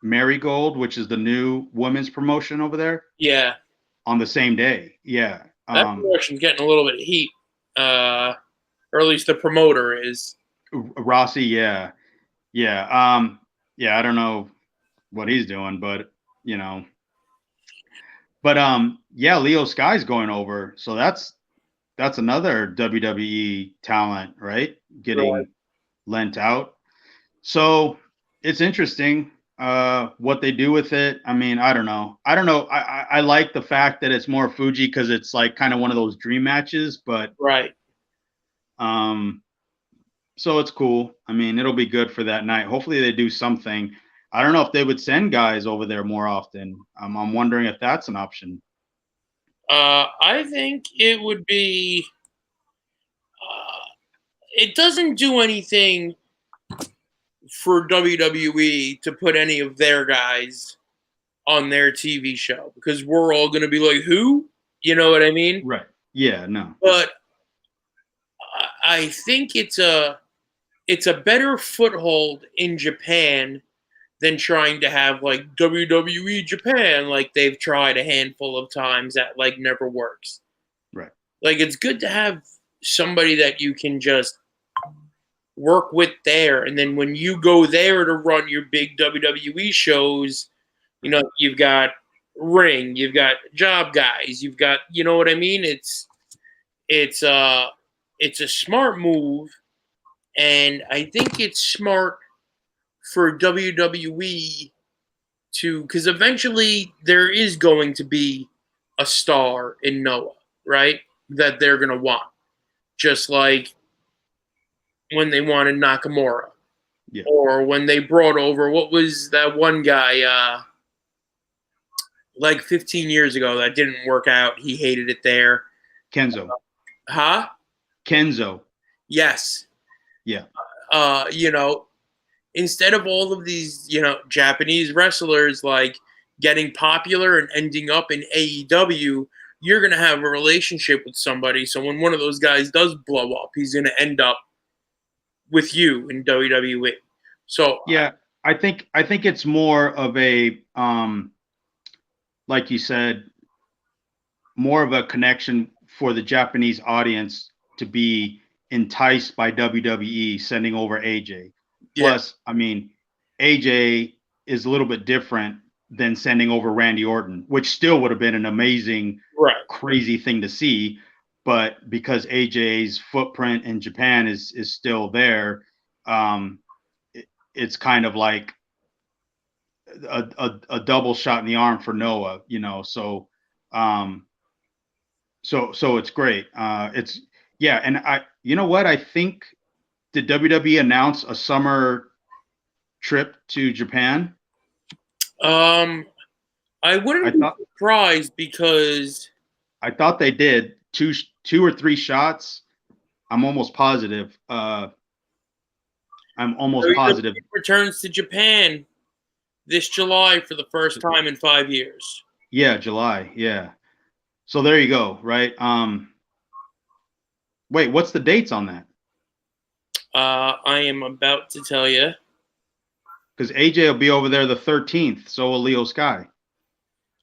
Marigold, which is the new women's promotion over there. Yeah. On the same day. Yeah. That promotion's getting a little bit of heat. Or at least the promoter is. Rossi, yeah. Yeah. Yeah, I don't know what he's doing, but you know. But yeah, Leo Sky's going over. So that's another WWE talent, right? Getting lent out. So it's interesting what they do with it. I mean, I don't know. I like the fact that it's more Fuji because it's like kind of one of those dream matches, but Right. So it's cool. I mean, it'll be good for that night. Hopefully they do something. I don't know if they would send guys over there more often. I'm wondering if that's an option. I think it would be. It doesn't do anything for WWE to put any of their guys on their TV show because we're all going to be like, who? You know what I mean? Right. Yeah, no. But I think it's a better foothold in Japan than trying to have like WWE Japan like they've tried a handful of times that like never works. Right. Like it's good to have somebody that you can just work with there, and then when you go there to run your big WWE shows, you know, you've got ring, you've got job guys, you've got, you know what I mean? It's a smart move, and I think it's smart for WWE to, because eventually there is going to be a star in Noah, right? That they're going to want. Just like when they wanted Nakamura. Yeah. Or when they brought over, what was that one guy, like 15 years ago that didn't work out? He hated it there. Kenzo. Huh? Kenzo. Yes. Yeah. You know, instead of all of these, you know, Japanese wrestlers like getting popular and ending up in AEW, you're going to have a relationship with somebody. So when one of those guys does blow up, he's going to end up with you in WWE. So yeah, I think it's more of a like you said, more of a connection for the Japanese audience to be enticed by WWE sending over AJ. Plus, I mean, AJ is a little bit different than sending over Randy Orton, which still would have been an amazing, crazy thing to see. But because AJ's footprint in Japan is still there, it's kind of like a double shot in the arm for Noah, you know. So so it's great. It's yeah, and you know what? I think, did WWE announce a summer trip to Japan? I wouldn't be surprised because I thought they did two or three shots. I'm almost positive. Positive. Returns to Japan this July for the first time in 5 years. Yeah, July. Yeah. So there you go. Right. Wait, what's the dates on that? I am about to tell you. Because AJ will be over there the 13th. So will Leo Sky.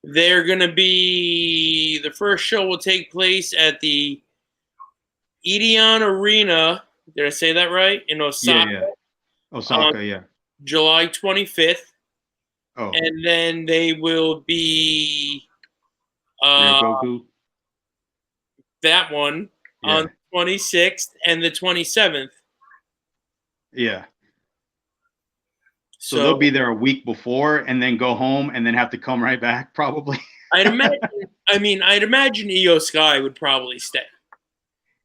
They're going to be the first show will take place at the Edion Arena. Did I say that right? In Osaka. Yeah. Osaka, yeah. July 25th. Oh, And then they will be Ryogoku. that one on Yeah. the 26th and the 27th. Yeah. So they'll So be there a week before and then go home and then have to come right back, probably. I'd imagine Io Sky would probably stay.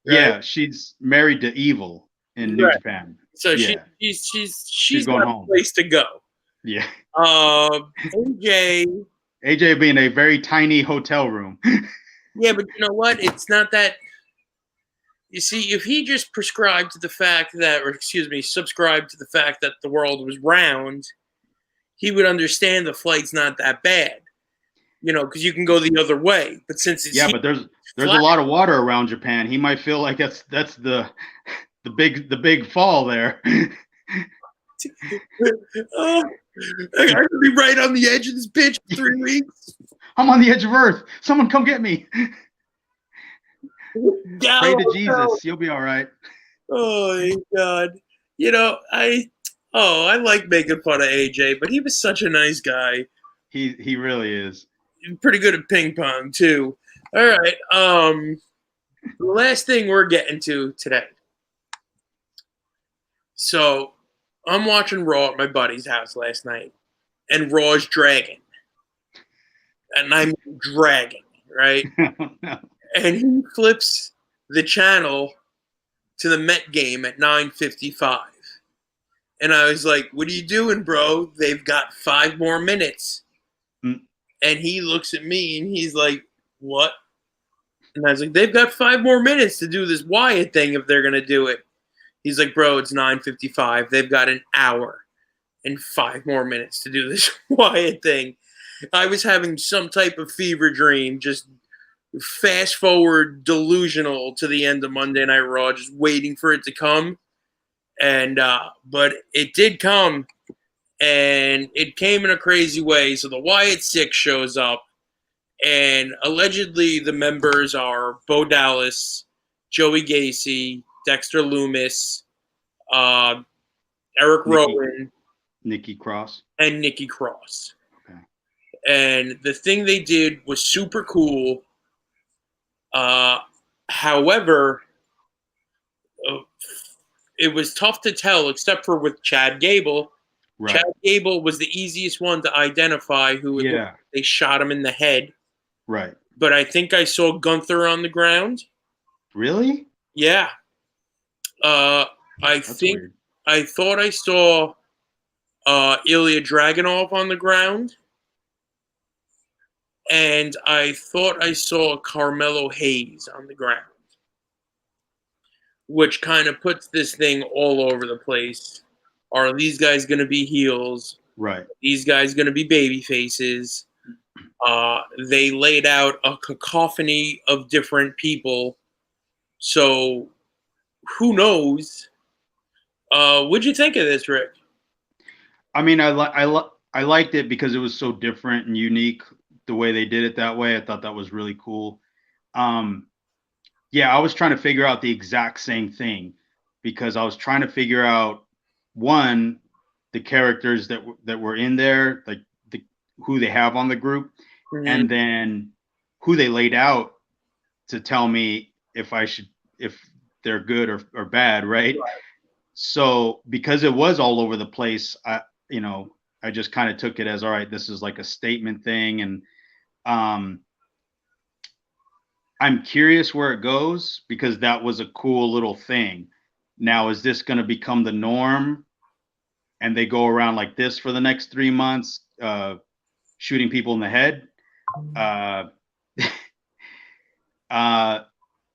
Right? Yeah, she's married to Evil in New Right. Japan. So Yeah. she's going got home. a place to go. Yeah. AJ being a very tiny hotel room. Yeah, but you know what? It's not that. You see, if he just subscribed to the fact that the world was round, he would understand the flight's not that bad. Because you can go the other way. But since it's but there's a lot of water around Japan. He might feel like that's the big fall there. Oh, I could be right on the edge of this bitch for 3 weeks. I'm on the edge of Earth. Someone come get me. Pray to Jesus. You'll be all right. Oh my God. I like making fun of AJ, but he was such a nice guy. He really is. He's pretty good at ping pong too. All right. The last thing we're getting to today. So I'm watching Raw at my buddy's house last night, and Raw's dragging. And I'm dragging, right? No. And he flips the channel to the Met game at 9:55. And I was like, what are you doing, bro? They've got 5 more minutes. Mm. And he looks at me and he's like, what? And I was like, they've got 5 more minutes to do this Wyatt thing if they're going to do it. He's like, bro, it's 9:55. They've got an hour and 5 more minutes to do this Wyatt thing. I was having some type of fever dream, just fast forward delusional to the end of Monday Night Raw, just waiting for it to come. And but it did come, and it came in a crazy way. So the Wyatt Six shows up, and allegedly the members are Bo Dallas, Joey Gacy, Dexter Loomis, Eric Rowan, Nikki Cross, and Nikki Cross. Okay. And the thing they did was super cool. However, it was tough to tell, except for with Chad Gable. Right. Chad Gable was the easiest one to identify. They shot him in the head. Right. But I think I saw Gunther on the ground. Really? Yeah. I thought I saw Ilya Dragunov on the ground. And I thought I saw Carmelo Hayes on the ground. Which kind of puts this thing all over the place. Are these guys going to be heels? Right. These guys going to be baby faces? They laid out a cacophony of different people. So who knows? What'd you think of this, Rick? I mean, I liked it because it was so different and unique the way they did it that way. I thought that was really cool. Yeah, I was trying to figure out the exact same thing because I was trying to figure out one, the characters that were in there, like who they have on the group, mm-hmm. and then who they laid out to tell me if they're good or bad, right? So because it was all over the place, I just kind of took it as, all right, this is like a statement thing, and I'm curious where it goes because that was a cool little thing. Now, is this going to become the norm and they go around like this for the next 3 months, shooting people in the head?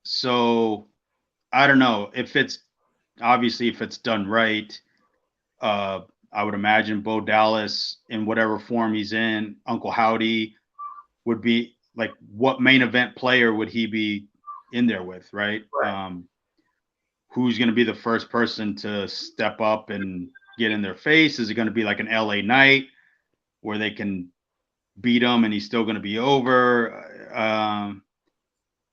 So I don't know if it's done right. I would imagine Bo Dallas in whatever form he's in, Uncle Howdy would be like, what main event player would he be in there with, right? Who's going to be the first person to step up and get in their face? Is it going to be like an LA Knight where they can beat him and he's still going to be over. I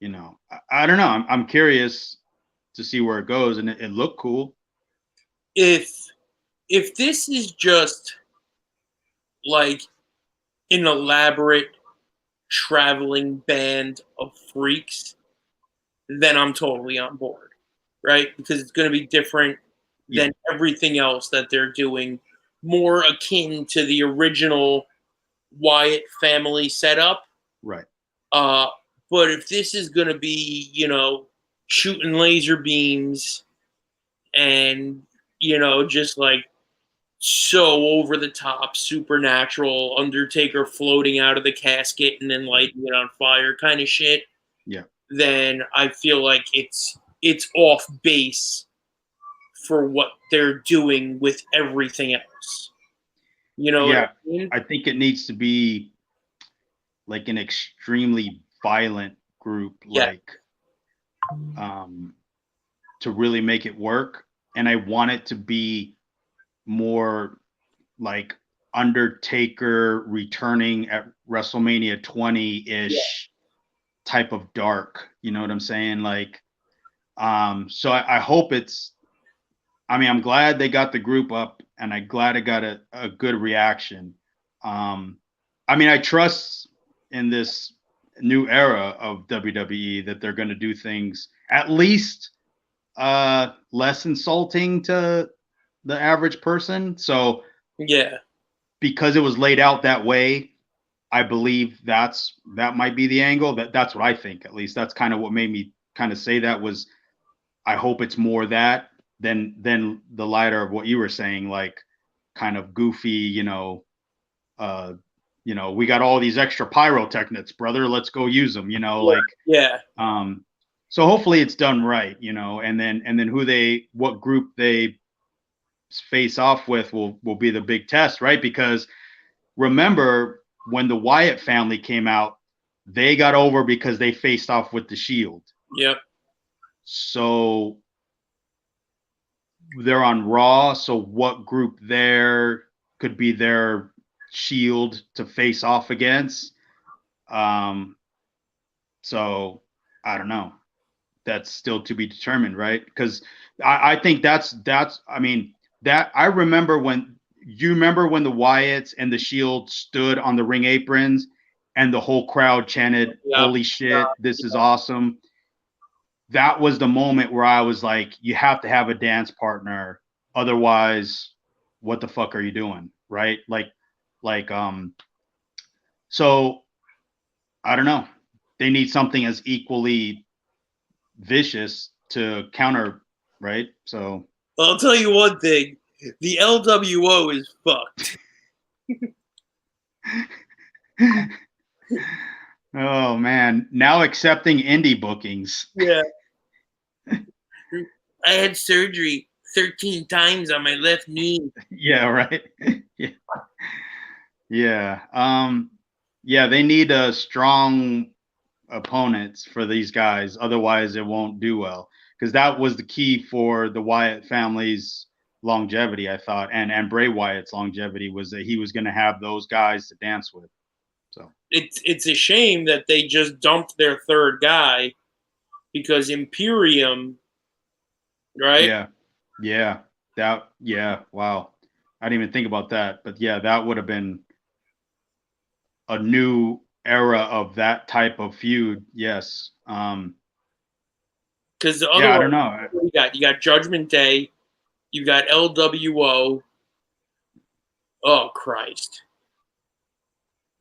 don't know. I'm curious to see where it goes, and it looked cool. If this is just like an elaborate traveling band of freaks, then I'm totally on board, right? Because it's going to be different than everything else that they're doing, more akin to the original Wyatt family setup. Right. But if this is going to be, shooting laser beams and, just like so over the top, supernatural, Undertaker floating out of the casket and then lighting it on fire kind of shit, then I feel like it's off base for what they're doing with everything else. What I mean? I think it needs to be like an extremely violent group, to really make it work. And I want it to be more like Undertaker returning at WrestleMania 20-ish type of dark. You know what I'm saying? Like, so I hope it's. I mean, I'm glad they got the group up, and I'm glad it got a good reaction. I mean, I trust in this new era of WWE that they're going to do things at least less insulting to the average person. So because it was laid out that way, I believe that might be the angle. That's what I think. At least that's kind of what made me kind of say that was. I hope it's more that than the lighter of what you were saying, like kind of goofy, we got all these extra pyrotechnics, brother. Let's go use them, So hopefully it's done right, and then what group they face off with will be the big test, right? Because remember when the Wyatt family came out, they got over because they faced off with the Shield. Yep. So they're on Raw. So what group there could be their Shield to face off against? So I don't know. That's still to be determined, right? Because I think that's I mean that I remember when the Wyatts and the Shield stood on the ring aprons and the whole crowd chanted, "Holy shit, this is awesome." That was the moment where I was like, you have to have a dance partner. Otherwise, what the fuck are you doing? Right? So I don't know. They need something as equally vicious to counter, right? So I'll tell you one thing. The LWO is fucked. Oh man, now accepting indie bookings. Yeah. I had surgery 13 times on my left knee. Yeah, right. Yeah, they need a strong opponents for these guys. Otherwise, it won't do well. Because that was the key for the Wyatt family's longevity, I thought, and Bray Wyatt's longevity was that he was going to have those guys to dance with. So it's a shame that they just dumped their third guy because Imperium, right? Yeah. Wow. I didn't even think about that, but yeah, that would have been a new era of that type of feud. Yes. Because the other I don't know. You got Judgment Day, you got LWO. Oh Christ.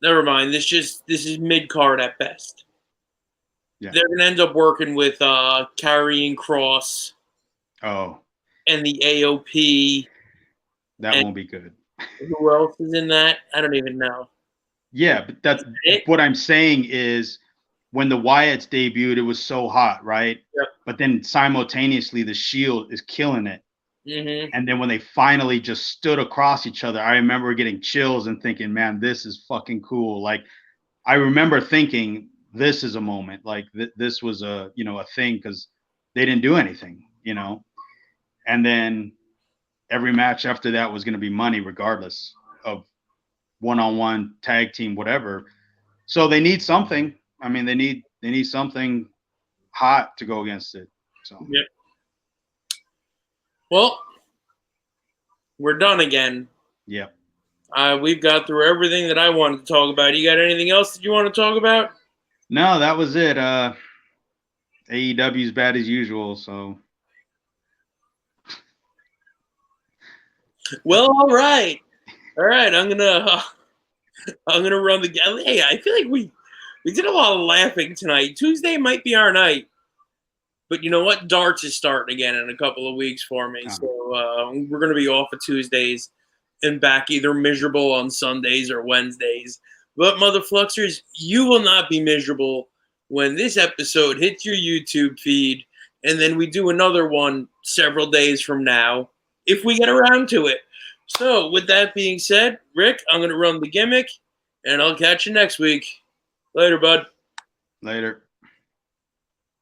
Never mind. This is mid card at best. Yeah. They're gonna end up working with Karrion Kross. Oh. And the AOP. That won't be good. Who else is in that? I don't even know. Yeah, but that's what I'm saying is when the Wyatts debuted, it was so hot, right? Yep. But then simultaneously, the Shield is killing it. Mm-hmm. And then when they finally just stood across each other, I remember getting chills and thinking, man, this is fucking cool. Like, I remember thinking this is a moment. Like, this was a thing because they didn't do anything, And then every match after that was going to be money regardless of one-on-one tag team, whatever. So they need something. I mean, they need something hot to go against it. So Yep. Well, we're done again. Yep. We've got through everything that I wanted to talk about. You got anything else that you want to talk about? No, that was it. AEW's bad as usual. So. Well, all right. I'm gonna run the. Hey, I feel like we did a lot of laughing tonight. Tuesday might be our night, but you know what? Darts is starting again in a couple of weeks for me, so we're gonna be off of Tuesdays and back either miserable on Sundays or Wednesdays. But Motherfluxxers, you will not be miserable when this episode hits your YouTube feed, and then we do another one several days from now if we get around to it. So, with that being said, Rick, I'm going to run the gimmick, and I'll catch you next week. Later, bud. Later.